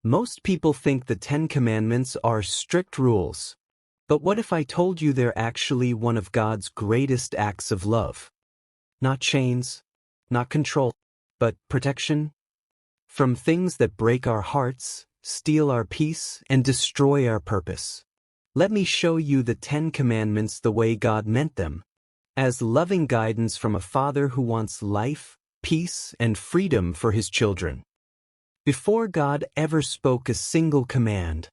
Most people think the Ten Commandments are strict rules. But what if I told you they're actually one of God's greatest acts of love? Not chains, not control, but protection. From things that break our hearts, steal our peace, and destroy our purpose. Let me show you the Ten Commandments the way God meant them, as loving guidance from a father who wants life, peace, and freedom for his children. Before God ever spoke a single command,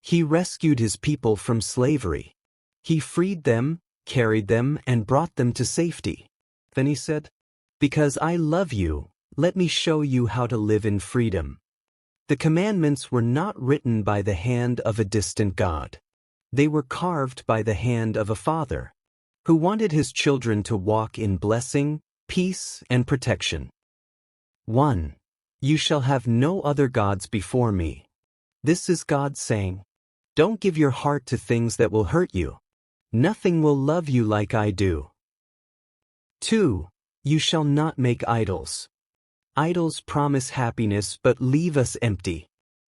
He rescued His people from slavery. He freed them, carried them, and brought them to safety. Then He said, "Because I love you, let me show you how to live in freedom." The commandments were not written by the hand of a distant God. They were carved by the hand of a father, who wanted his children to walk in blessing, peace, and protection. 1. You shall have no other gods before me. This is God saying, don't give your heart to things that will hurt you. Nothing will love you like I do. 2. You shall not make idols. Idols promise happiness but leave us empty.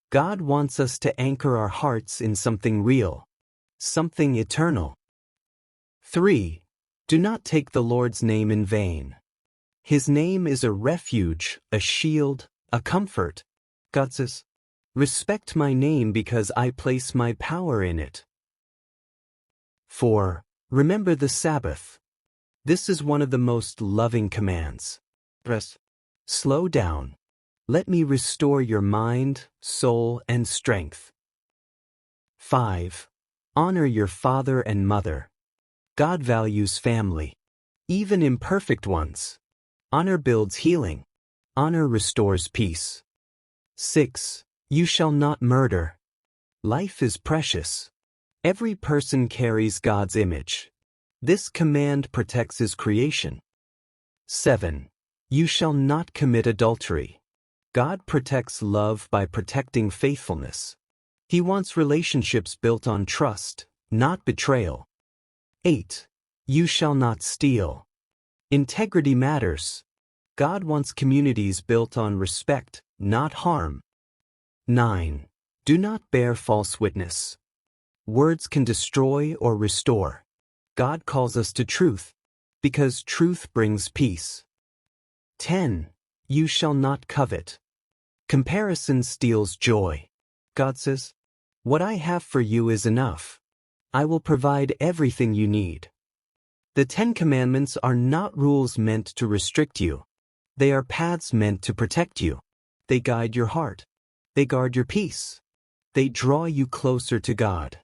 God wants us to anchor our hearts in something real, something eternal. 3. Do not take the Lord's name in vain. His name is a refuge, a shield, a comfort. God says, respect my name because I place my power in it. 4. Remember the Sabbath. This is one of the most loving commands. Slow down. Let me restore your mind, soul, and strength. 5. Honor your father and mother. God values family, even imperfect ones. Honor builds healing. Honor restores peace. 6. You shall not murder. Life is precious. Every person carries God's image. This command protects His creation. 7. You shall not commit adultery. God protects love by protecting faithfulness. He wants relationships built on trust, not betrayal. 8. You shall not steal. Integrity matters. God wants communities built on respect, not harm. 9. Do not bear false witness. Words can destroy or restore. God calls us to truth, because truth brings peace. 10. You shall not covet. Comparison steals joy. God says, what I have for you is enough. I will provide everything you need. The 10 Commandments are not rules meant to restrict you. They are paths meant to protect you. They guide your heart. They guard your peace. They draw you closer to God,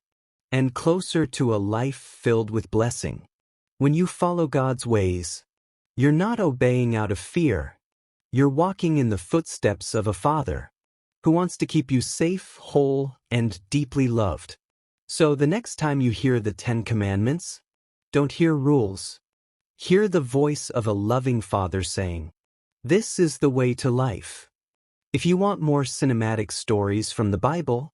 and closer to a life filled with blessing. When you follow God's ways, you're not obeying out of fear. You're walking in the footsteps of a Father who wants to keep you safe, whole, and deeply loved. So the next time you hear the 10 Commandments, don't hear rules. Hear the voice of a loving Father saying, this is the way to life. If you want more cinematic stories from the Bible,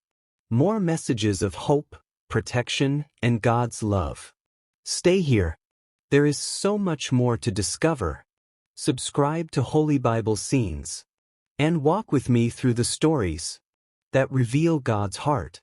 more messages of hope, protection, and God's love, stay here. There is so much more to discover. Subscribe to Holy Bible Scenes, and walk with me through the stories that reveal God's heart.